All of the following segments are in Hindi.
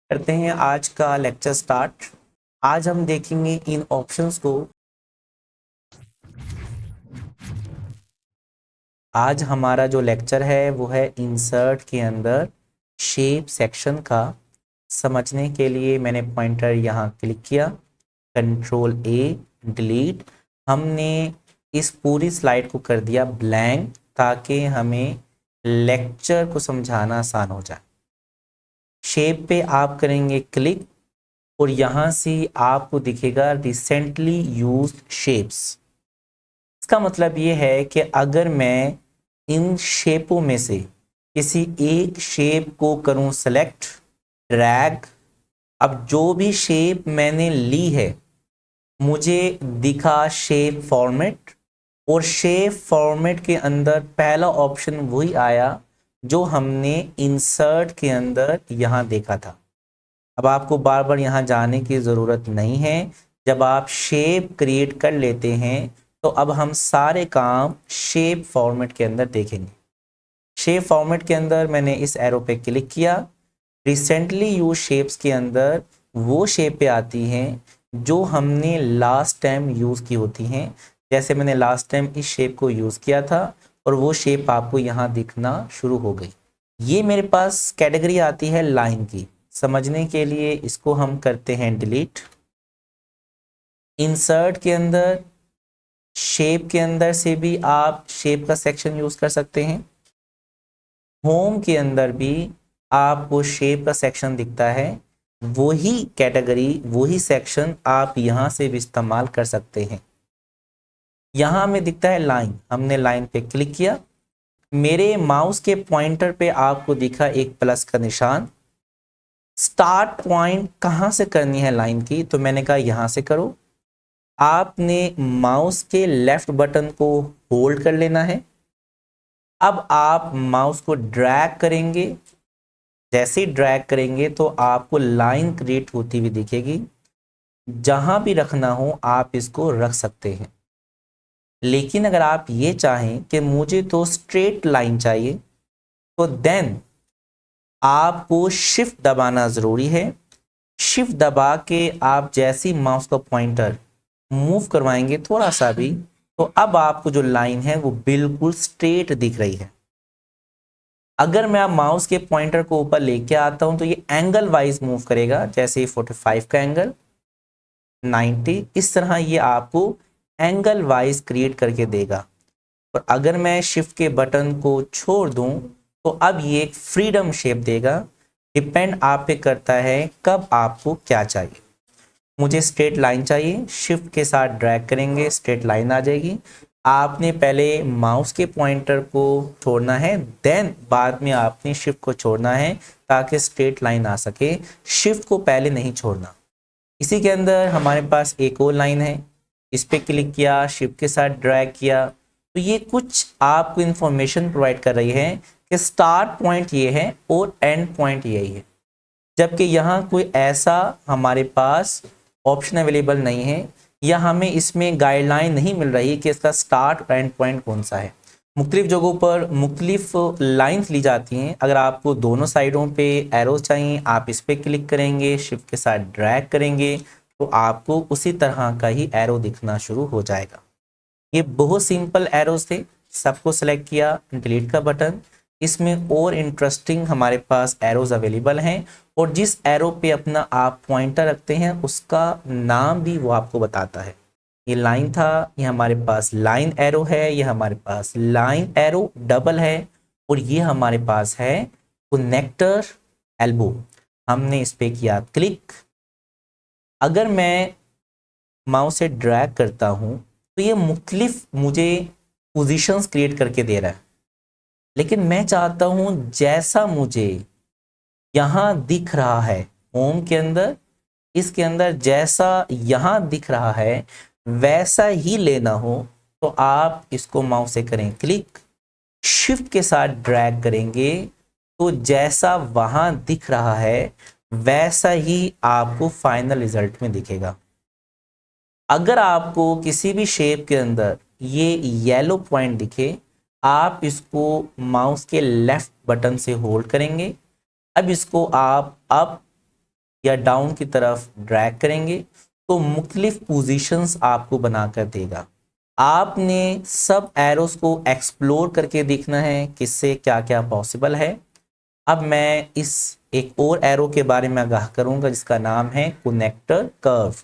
करते हैं आज का लेक्चर स्टार्ट। आज हम देखेंगे इन ऑप्शंस को। आज हमारा जो लेक्चर है वो है इंसर्ट के अंदर शेप सेक्शन का। समझने के लिए मैंने पॉइंटर यहाँ क्लिक किया, कंट्रोल ए डिलीट। हमने इस पूरी स्लाइड को कर दिया ब्लैंक ताकि हमें लेक्चर को समझाना आसान हो जाए। शेप पे आप करेंगे क्लिक और यहाँ से आपको दिखेगा रिसेंटली यूज्ड शेप्स। इसका मतलब ये है कि अगर मैं इन शेपों में से किसी एक शेप को करूं सेलेक्ट, ड्रैग, अब जो भी शेप मैंने ली है मुझे दिखा शेप फॉर्मेट, और शेप फॉर्मेट के अंदर पहला ऑप्शन वही आया जो हमने इंसर्ट के अंदर यहाँ देखा था। अब आपको बार बार यहाँ जाने की ज़रूरत नहीं है। जब आप शेप क्रिएट कर लेते हैं तो अब हम सारे काम शेप फॉर्मेट के अंदर देखेंगे। शेप फॉर्मेट के अंदर मैंने इस एरो पे क्लिक किया। रिसेंटली यूज शेप्स के अंदर वो शेपें आती हैं जो हमने लास्ट टाइम यूज़ की होती हैं। जैसे मैंने लास्ट टाइम इस शेप को यूज़ किया था और वो शेप आपको यहाँ दिखना शुरू हो गई। ये मेरे पास कैटेगरी आती है लाइन की। समझने के लिए इसको हम करते हैं डिलीट। इंसर्ट के अंदर शेप के अंदर से भी आप शेप का सेक्शन यूज कर सकते हैं। होम के अंदर भी आपको शेप का सेक्शन दिखता है। वही कैटेगरी वही सेक्शन आप यहां से भी इस्तेमाल कर सकते हैं। यहां हमें दिखता है लाइन, हमने लाइन पे क्लिक किया। मेरे माउस के पॉइंटर पे आपको दिखा एक प्लस का निशान। स्टार्ट पॉइंट कहाँ से करनी है लाइन की, तो मैंने कहा यहां से करो। आपने माउस के लेफ्ट बटन को होल्ड कर लेना है। अब आप माउस को ड्रैग करेंगे। जैसे ही ड्रैग करेंगे तो आपको लाइन क्रिएट होती हुई दिखेगी। जहां भी रखना हो आप इसको रख सकते हैं। लेकिन अगर आप ये चाहें कि मुझे तो स्ट्रेट लाइन चाहिए तो देन आपको शिफ्ट दबाना जरूरी है। शिफ्ट दबा के आप जैसे ही माउस का पॉइंटर मूव करवाएंगे थोड़ा सा भी, तो अब आपको जो लाइन है वो बिल्कुल स्ट्रेट दिख रही है। अगर मैं आप माउस के पॉइंटर को ऊपर लेके आता हूं तो ये एंगल वाइज मूव करेगा। जैसे 45 का एंगल, 90, इस तरह ये आपको एंगल वाइज क्रिएट करके देगा। और अगर मैं शिफ्ट के बटन को छोड़ दूं तो अब ये एक फ्रीडम शेप देगा। डिपेंड आप पे करता है कब आपको क्या चाहिए। मुझे स्ट्रेट लाइन चाहिए, शिफ्ट के साथ ड्रैग करेंगे स्ट्रेट लाइन आ जाएगी। आपने पहले माउस के पॉइंटर को छोड़ना है, देन बाद में आपने शिफ्ट को छोड़ना है ताकि स्ट्रेट लाइन आ सके। शिफ्ट को पहले नहीं छोड़ना। इसी के अंदर हमारे पास एक और लाइन है। इस पे क्लिक किया, शिफ्ट के साथ ड्रैग किया, तो ये कुछ आपको इंफॉर्मेशन प्रोवाइड कर रही है कि स्टार्ट पॉइंट ये है और एंड पॉइंट यही है। जबकि यहाँ कोई ऐसा हमारे पास ऑप्शन अवेलेबल नहीं है, या हमें इसमें गाइडलाइन नहीं मिल रही कि इसका स्टार्ट और एंड पॉइंट कौन सा है। मुख्तलिफ जगहों पर मुख्तलिफ लाइन्स ली जाती हैं। अगर आपको दोनों साइडों पे एरोज चाहिए, आप इस पर क्लिक करेंगे, शिफ्ट के साथ ड्रैग करेंगे तो आपको उसी तरह का ही एरो दिखना शुरू हो जाएगा। ये बहुत सिंपल एरोज थे। सबको सेलेक्ट किया, डिलीट का बटन। इसमें और इंटरेस्टिंग हमारे पास एरोज अवेलेबल हैं, और जिस एरो पे अपना आप पॉइंटर रखते हैं उसका नाम भी वो आपको बताता है। ये लाइन था, ये हमारे पास लाइन एरो है, ये हमारे पास लाइन एरो डबल है, और ये हमारे पास है कनेक्टर एल्बो। हमने इस पे किया क्लिक। अगर मैं माउस से ड्रैग करता हूं तो ये मुख्तलिफ मुझे पोजीशंस क्रिएट करके दे रहा है। लेकिन मैं चाहता हूं जैसा मुझे यहां दिख रहा है होम के अंदर, इसके अंदर जैसा यहां दिख रहा है वैसा ही लेना हो, तो आप इसको माउस से करें क्लिक, शिफ्ट के साथ ड्रैग करेंगे तो जैसा वहां दिख रहा है वैसा ही आपको फाइनल रिजल्ट में दिखेगा। अगर आपको किसी भी शेप के अंदर ये येलो पॉइंट दिखे, आप इसको माउस के लेफ्ट बटन से होल्ड करेंगे। अब इसको आप अप या डाउन की तरफ ड्रैग करेंगे तो मुख्तलिफ पोजीशंस आपको बनाकर देगा। आपने सब एरोस को एक्सप्लोर करके देखना है किससे क्या क्या पॉसिबल है। अब मैं इस एक और एरो के बारे में आगाह करूंगा जिसका नाम है कनेक्टर कर्व।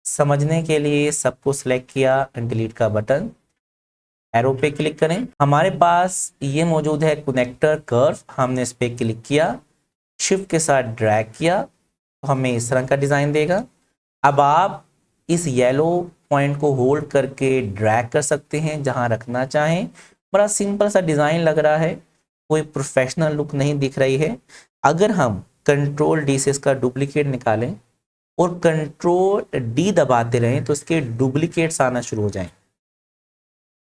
समझने के लिए सबको सिलेक्ट किया, डिलीट का बटन, एरो पे क्लिक करें। हमारे पास ये मौजूद है कनेक्टर कर्व, हमने इस पे क्लिक किया, शिफ्ट के साथ ड्रैग किया तो हमें इस तरह का डिजाइन देगा। अब आप इस येलो पॉइंट को होल्ड करके ड्रैग कर सकते हैं जहां रखना चाहें। बड़ा सिंपल सा डिजाइन लग रहा है, कोई प्रोफेशनल लुक नहीं दिख रही है। अगर हम कंट्रोल डी से इसका डुप्लीकेट निकालें और कंट्रोल डी दबाते रहें तो इसके डुप्लीकेट्स आना शुरू हो जाएं।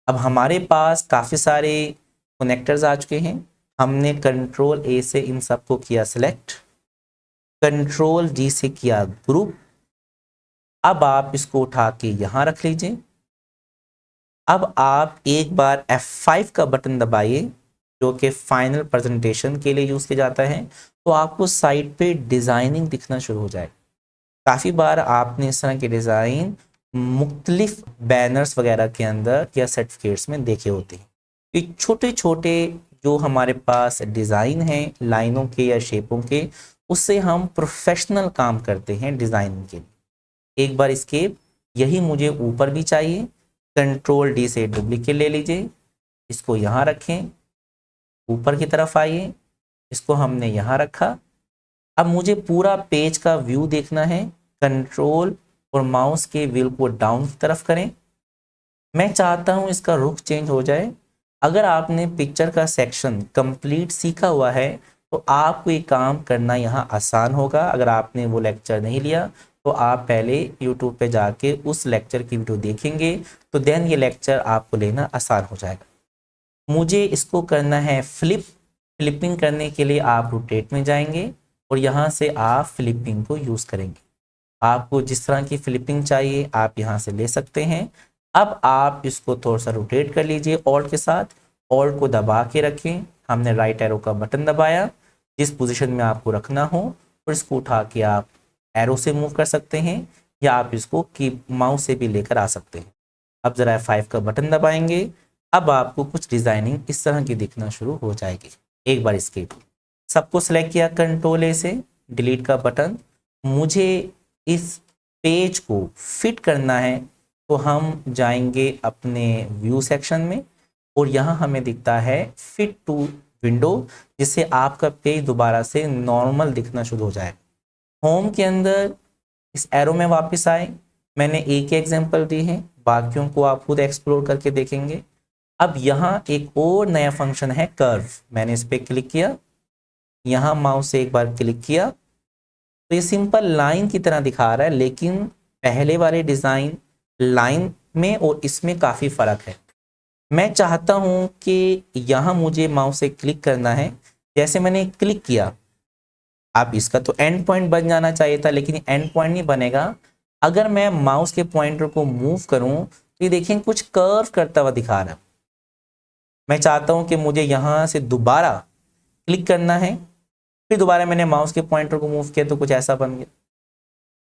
अब हमारे पास काफ़ी सारे कनेक्टर्स आ चुके हैं। हमने कंट्रोल ए से इन सबको किया सिलेक्ट, कंट्रोल जी से किया ग्रुप। अब आप इसको उठा के यहाँ रख लीजिए। अब आप एक बार F5 का बटन दबाइए जो कि फाइनल प्रेजेंटेशन के लिए यूज़ किया जाता है, तो आपको साइड पे डिज़ाइनिंग दिखना शुरू हो जाए। काफ़ी बार आपने इस तरह के डिज़ाइन मुख्तलिफ बैनर्स वगैरह के अंदर या सर्टिफिकेट्स में देखे होते हैं। ये छोटे छोटे जो हमारे पास डिज़ाइन हैं लाइनों के या शेपों के, उससे हम प्रोफेशनल काम करते हैं डिज़ाइनिंग के लिए। एक बार इसके यही मुझे ऊपर भी चाहिए, कंट्रोल डी से डुप्लीकेट ले लीजिए, इसको यहाँ रखें, ऊपर की तरफ आइए, इसको हमने यहाँ रखा। अब मुझे पूरा पेज का व्यू देखना है, कंट्रोल और माउस के व्हील को डाउन की तरफ करें। मैं चाहता हूं इसका रुख चेंज हो जाए। अगर आपने पिक्चर का सेक्शन कंप्लीट सीखा हुआ है तो आपको ये काम करना यहाँ आसान होगा। अगर आपने वो लेक्चर नहीं लिया तो आप पहले YouTube पे जाके उस लेक्चर की वीडियो देखेंगे तो देन ये लेक्चर आपको लेना आसान हो जाएगा। मुझे इसको करना है फ्लिपिंग करने के लिए आप रोटेट में जाएंगे और यहाँ से आप फ्लिपिंग को यूज़ करेंगे। आपको जिस तरह की फ्लिपिंग चाहिए आप यहाँ से ले सकते हैं। अब आप इसको थोड़ा सा रोटेट कर लीजिए ऑल्ट के साथ, ऑल्ट को दबा के रखें। हमने राइट एरो का बटन दबाया जिस पोजीशन में आपको रखना हो, और इसको उठा के आप एरो से मूव कर सकते हैं या आप इसको की माउस से भी लेकर आ सकते हैं। अब जरा F5 का बटन दबाएंगे, अब आपको कुछ डिजाइनिंग इस तरह की दिखना शुरू हो जाएगी। एक बार इसके सबको सिलेक्ट किया कंट्रोल ए से, डिलीट का बटन। मुझे इस पेज को फिट करना है तो हम जाएंगे अपने व्यू सेक्शन में और यहाँ हमें दिखता है फिट टू विंडो, जिससे आपका पेज दोबारा से नॉर्मल दिखना शुरू हो जाए। होम के अंदर इस एरो में वापस आए, मैंने एक ही एग्जांपल दी है, बाकियों को आप खुद एक्सप्लोर करके देखेंगे। अब यहाँ एक और नया फंक्शन है कर्व, मैंने इस पर क्लिक किया, यहाँ माउस से एक बार क्लिक किया तो ये सिंपल लाइन की तरह दिखा रहा है, लेकिन पहले वाले डिज़ाइन लाइन में और इसमें काफ़ी फ़र्क है। मैं चाहता हूं कि यहाँ मुझे माउस से क्लिक करना है, जैसे मैंने क्लिक किया अब इसका तो एंड पॉइंट बन जाना चाहिए था, लेकिन एंड पॉइंट नहीं बनेगा। अगर मैं माउस के पॉइंटर को मूव करूं तो ये देखिए कुछ कर्व करता हुआ दिखा रहा है। मैं चाहता हूं कि मुझे यहाँ से दोबारा क्लिक करना है, फिर दोबारा मैंने माउस के पॉइंटर को मूव किया तो कुछ ऐसा बन गया,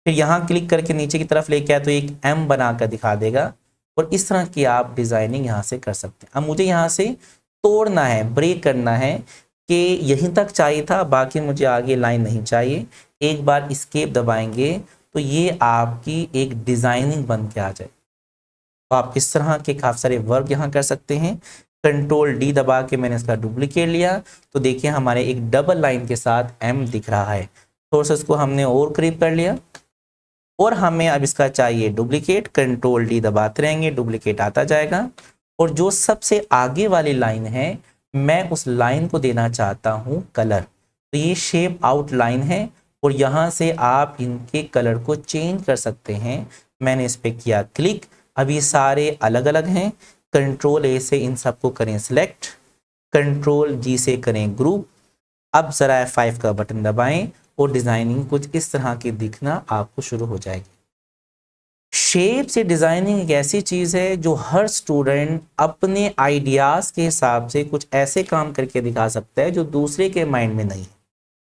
फिर यहाँ क्लिक करके नीचे की तरफ लेके आया तो एक एम बनाकर दिखा देगा। और इस तरह की आप डिजाइनिंग यहाँ से कर सकते हैं। अब मुझे यहाँ से तोड़ना है, ब्रेक करना है कि यहीं तक चाहिए था, बाकी मुझे आगे लाइन नहीं चाहिए। एक बार एस्केप दबाएंगे तो ये आपकी एक डिजाइनिंग बन के आ जाए। तो आप इस तरह के काफ़ी सारे वर्क यहाँ कर सकते हैं। कंट्रोल डी दबा के मैंने इसका डुप्लीकेट लिया तो देखिए हमारे एक डबल लाइन के साथ एम दिख रहा है। थोड़ा सा इसको हमने और करीब कर लिया और हमें अब इसका चाहिए डुप्लीकेट, कंट्रोल डी दबाते रहेंगे, डुप्लीकेट आता जाएगा। और जो सबसे आगे वाली लाइन है मैं उस लाइन को देना चाहता हूँ कलर, तो ये शेप आउट लाइन है और यहाँ से आप इनके कलर को चेंज कर सकते हैं। मैंने इस पर किया क्लिक, अभी सारे अलग अलग हैं। कंट्रोल ए से इन सबको करें सिलेक्ट, कंट्रोल जी से करें ग्रुप। अब जरा F5 का बटन दबाएं और डिजाइनिंग कुछ इस तरह की दिखना आपको शुरू हो जाएगी। शेप से डिजाइनिंग एक ऐसी चीज है जो हर स्टूडेंट अपने आइडियाज के हिसाब से कुछ ऐसे काम करके दिखा सकता है जो दूसरे के माइंड में नहीं है।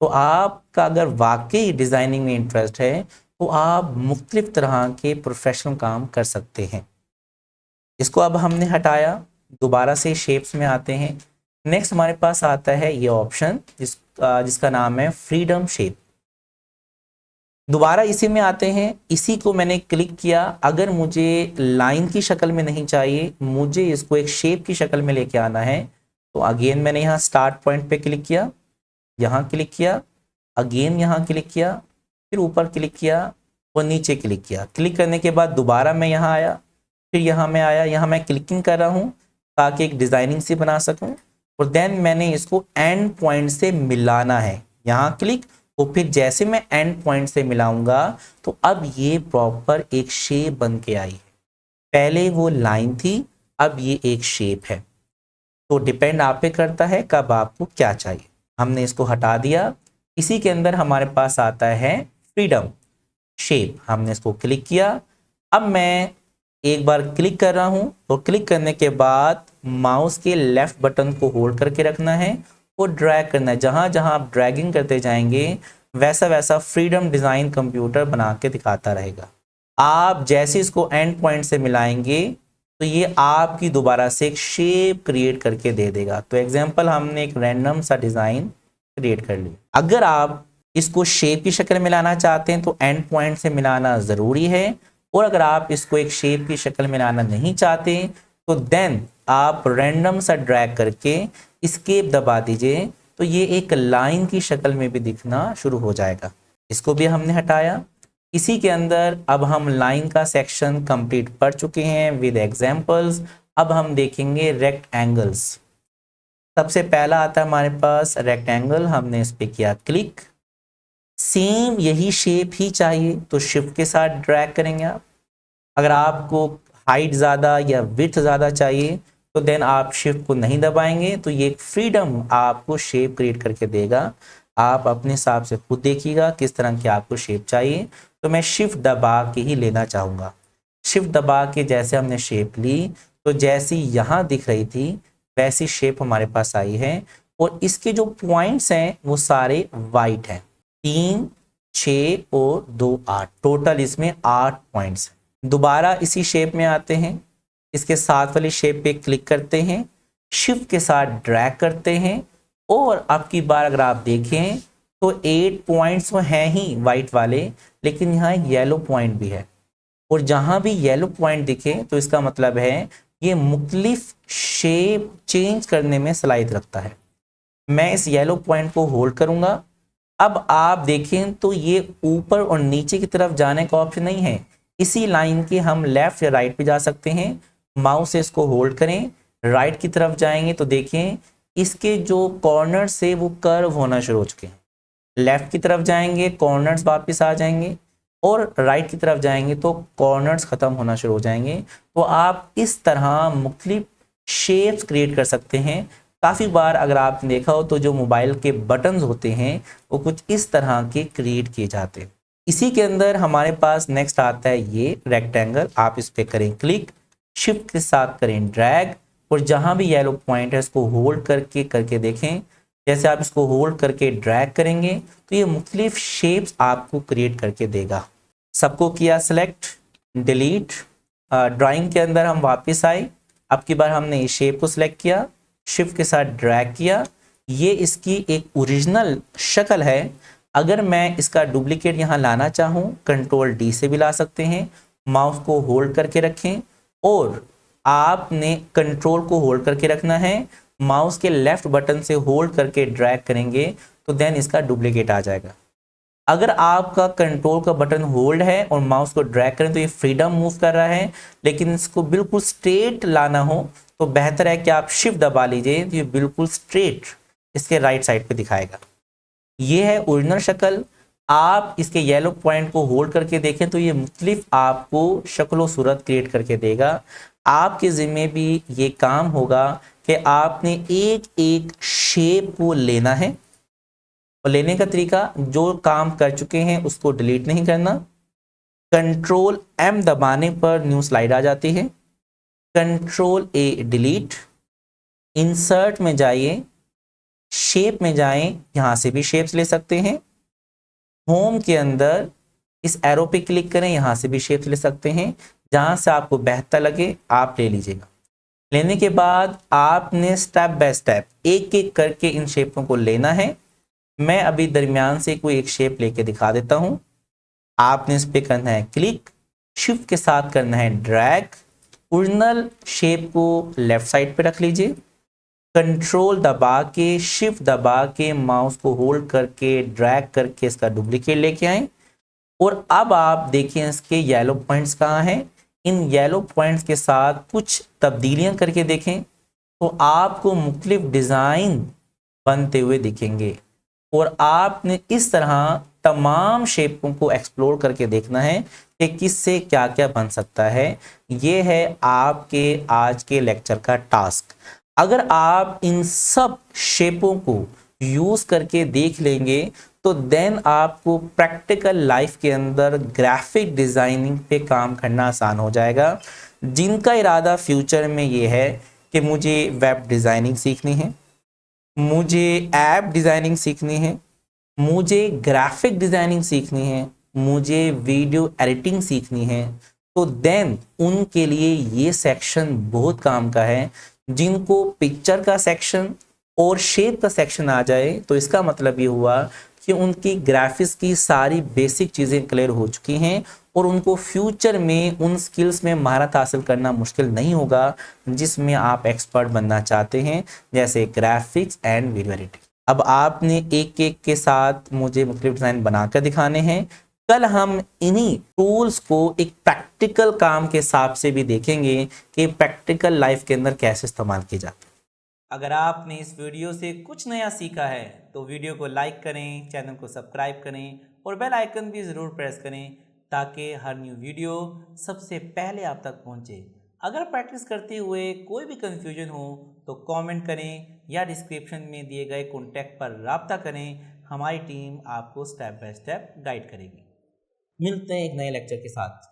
तो आपका अगर वाकई डिज़ाइनिंग में इंटरेस्ट है तो आप मुख्तलिफ तरह के प्रोफेशनल काम कर सकते हैं। इसको अब हमने हटाया, दोबारा से शेप्स में आते हैं। नेक्स्ट हमारे पास आता है ये ऑप्शन जिसका नाम है फ्रीडम शेप। दोबारा इसी में आते हैं, इसी को मैंने क्लिक किया। अगर मुझे लाइन की शक्ल में नहीं चाहिए, मुझे इसको एक शेप की शक्ल में लेके आना है, तो अगेन मैंने यहाँ स्टार्ट पॉइंट पे क्लिक किया, यहाँ क्लिक किया, अगेन यहाँ क्लिक किया, फिर ऊपर क्लिक किया और नीचे क्लिक किया। क्लिक करने के बाद दोबारा मैं यहाँ आया, फिर यहाँ मैं आया, यहाँ मैं क्लिकिंग कर रहा हूँ ताकि एक डिज़ाइनिंग सी बना सकूँ। और देन मैंने इसको एंड पॉइंट से मिलाना है, यहाँ क्लिक, और फिर जैसे मैं एंड पॉइंट से मिलाऊंगा तो अब ये प्रॉपर एक शेप बन के आई है। पहले वो लाइन थी, अब ये एक शेप है। तो डिपेंड आप पे करता है कब आपको क्या चाहिए। हमने इसको हटा दिया। इसी के अंदर हमारे पास आता है फ्रीडम शेप, हमने इसको क्लिक किया। अब मैं एक बार क्लिक कर रहा हूं, और क्लिक करने के बाद माउस के लेफ्ट बटन को होल्ड करके रखना है और ड्रैग करना है। जहां जहां आप ड्रैगिंग करते जाएंगे वैसा वैसा फ्रीडम डिज़ाइन कंप्यूटर बना के दिखाता रहेगा। आप जैसे इसको एंड पॉइंट से मिलाएंगे तो ये आपकी दोबारा से एक शेप क्रिएट करके दे देगा। तो एग्जांपल, हमने एक रैंडम सा डिज़ाइन क्रिएट कर लिया। अगर आप इसको शेप की शक्ल में लाना चाहते हैं तो एंड पॉइंट से मिलाना ज़रूरी है, और अगर आप इसको एक शेप की शक्ल में लाना नहीं चाहते तो देन आप रैंडम सा ड्रैग करके एस्केप दबा दीजिए, तो ये एक लाइन की शक्ल में भी दिखना शुरू हो जाएगा। इसको भी हमने हटाया। इसी के अंदर अब हम लाइन का सेक्शन कंप्लीट पढ़ चुके हैं विद एग्जांपल्स। अब हम देखेंगे रेक्टेंगल्स। सबसे पहला आता है हमारे पास रेक्टेंगल, हमने इस पे किया क्लिक। सेम यही शेप ही चाहिए तो शिफ्ट के साथ ड्रैग करेंगे आप। अगर आपको हाइट ज़्यादा या विड्थ ज़्यादा चाहिए तो देन आप शिफ्ट को नहीं दबाएंगे, तो ये फ्रीडम आपको शेप क्रिएट करके देगा। आप अपने हिसाब से खुद देखिएगा किस तरह की आपको शेप चाहिए। तो मैं शिफ्ट दबा के ही लेना चाहूँगा। शिफ्ट दबा के जैसे हमने शेप ली तो जैसी यहाँ दिख रही थी वैसी शेप हमारे पास आई है, और इसके जो पॉइंट्स हैं वो सारे वाइट हैं। 3, 6 और 2, 8, टोटल इसमें 8 पॉइंट्स हैं। दोबारा इसी शेप में आते हैं, इसके साथ वाली शेप पे क्लिक करते हैं, शिफ्ट के साथ ड्रैग करते हैं, और अब की बार अगर आप देखें तो 8 पॉइंट्स वो हैं ही वाइट वाले, लेकिन यहाँ एक येलो पॉइंट भी है। और जहां भी येलो पॉइंट दिखे तो इसका मतलब है ये मुख्तलिफ शेप चेंज करने में सलाहियत रखता है। मैं इस येलो पॉइंट को होल्ड करूंगा। अब आप देखें तो ये ऊपर और नीचे की तरफ जाने का ऑप्शन नहीं है। इसी लाइन के हम लेफ्ट या राइट पे जा सकते हैं। माउस से इसको होल्ड करें, राइट की तरफ जाएंगे तो देखें इसके जो कॉर्नर से वो कर्व होना शुरू हो चुके हैं। लेफ्ट की तरफ जाएंगे कॉर्नर्स वापस आ जाएंगे, और राइट की तरफ जाएंगे तो कॉर्नर्स ख़त्म होना शुरू हो जाएंगे। तो आप इस तरह मुख्तलिफ शेप्स क्रिएट कर सकते हैं। काफ़ी बार अगर आपने देखा हो तो जो मोबाइल के बटन्स होते हैं वो कुछ इस तरह के क्रिएट किए जाते हैं। इसी के अंदर हमारे पास नेक्स्ट आता है ये रेक्टेंगल। आप इस पर करें क्लिक, शिफ्ट के साथ करें ड्रैग, और जहाँ भी येलो पॉइंट है इसको होल्ड करके देखें। जैसे आप इसको होल्ड करके ड्रैग करेंगे तो ये मुख्तलिफ शेप्स आपको क्रिएट करके देगा। सबको किया सिलेक्ट, डिलीट। ड्राइंग के अंदर हम वापस आए। अब की बार हमने इस शेप को सिलेक्ट किया, शिफ्ट के साथ ड्रैग किया। ये इसकी एक ओरिजिनल शक्ल है। अगर मैं इसका डुप्लीकेट यहाँ लाना चाहूँ कंट्रोल डी से भी ला सकते हैं। माउस को होल्ड करके रखें, और आपने कंट्रोल को होल्ड करके रखना है। माउस के लेफ्ट बटन से होल्ड करके ड्रैग करेंगे तो देन इसका डुप्लीकेट आ जाएगा। अगर आपका कंट्रोल का बटन होल्ड है और माउस को ड्रैग करें तो ये फ्रीडम मूव कर रहा है, लेकिन इसको बिल्कुल स्ट्रेट लाना हो तो बेहतर है कि आप शिफ्ट दबा लीजिए, तो ये बिल्कुल स्ट्रेट इसके राइट साइड पे दिखाएगा। ये है ओरिजिनल शक्ल। आप इसके येलो पॉइंट को होल्ड करके देखें तो ये मुख्तलिफ आपको शक्ल सूरत क्रिएट करके देगा। आपके ज़िम्मे भी ये काम होगा कि आपने एक एक शेप को लेना है, और लेने का तरीका जो काम कर चुके हैं उसको डिलीट नहीं करना। कंट्रोल एम दबाने पर न्यू स्लाइड आ जाती है। कंट्रोल ए डिलीट, इंसर्ट में जाइए, शेप में जाएं, यहां से भी शेप्स ले सकते हैं। होम के अंदर इस एरो पे क्लिक करें, यहां से भी शेप्स ले सकते हैं, जहां से आपको बेहतर लगे आप ले लीजिएगा। लेने के बाद आपने स्टेप बाय स्टेप एक एक करके इन शेपों को लेना है। मैं अभी दरमियान से कोई एक शेप लेके दिखा देता हूं। आपने इस पे करना है क्लिक, शिफ्ट के साथ करना है ड्रैग, ओरिजिनल शेप को लेफ्ट साइड पे रख लीजिए, कंट्रोल दबा के शिफ्ट दबा के माउस को होल्ड करके ड्रैग करके इसका डुप्लीकेट लेके आए। और अब आप देखिए इसके येलो पॉइंट्स कहाँ हैं। इन येलो पॉइंट्स के साथ कुछ तब्दीलियां करके देखें तो आपको मुख्तलिफ डिज़ाइन बनते हुए दिखेंगे। और आपने इस तरह तमाम शेपों को एक्सप्लोर करके देखना है कि किससे क्या क्या बन सकता है। ये है आपके आज के लेक्चर का टास्क। अगर आप इन सब शेपों को यूज करके देख लेंगे तो देन आपको प्रैक्टिकल लाइफ के अंदर ग्राफिक डिजाइनिंग पे काम करना आसान हो जाएगा। जिनका इरादा फ्यूचर में ये है कि मुझे वेब डिजाइनिंग सीखनी है, मुझे ऐप डिजाइनिंग सीखनी है, मुझे ग्राफिक डिजाइनिंग सीखनी है, मुझे वीडियो एडिटिंग सीखनी है, तो देन उनके लिए ये सेक्शन बहुत काम का है। जिनको पिक्चर का सेक्शन और शेप का सेक्शन आ जाए तो इसका मतलब ये हुआ कि उनकी ग्राफिक्स की सारी बेसिक चीज़ें क्लियर हो चुकी हैं और उनको फ्यूचर में उन स्किल्स में महारत हासिल करना मुश्किल नहीं होगा जिसमें आप एक्सपर्ट बनना चाहते हैं, जैसे ग्राफिक्स एंड वीडियो एडिटिंग। अब आपने एक एक के साथ मुझे मुख्तलिफ डिज़ाइन बनाकर दिखाने हैं। कल हम इन्हीं टूल्स को एक प्रैक्टिकल काम के हिसाब से भी देखेंगे कि प्रैक्टिकल लाइफ के अंदर कैसे इस्तेमाल किए जाते हैं। अगर आपने इस वीडियो से कुछ नया सीखा है तो वीडियो को लाइक करें, चैनल को सब्सक्राइब करें और बेल आइकन भी ज़रूर प्रेस करें ताकि हर न्यू वीडियो सबसे पहले आप तक पहुंचे। अगर प्रैक्टिस करते हुए कोई भी कंफ्यूजन हो तो कमेंट करें या डिस्क्रिप्शन में दिए गए कॉन्टैक्ट पर राब्ता करें। हमारी टीम आपको स्टेप बाय स्टेप गाइड करेगी। मिलते हैं एक नए लेक्चर के साथ।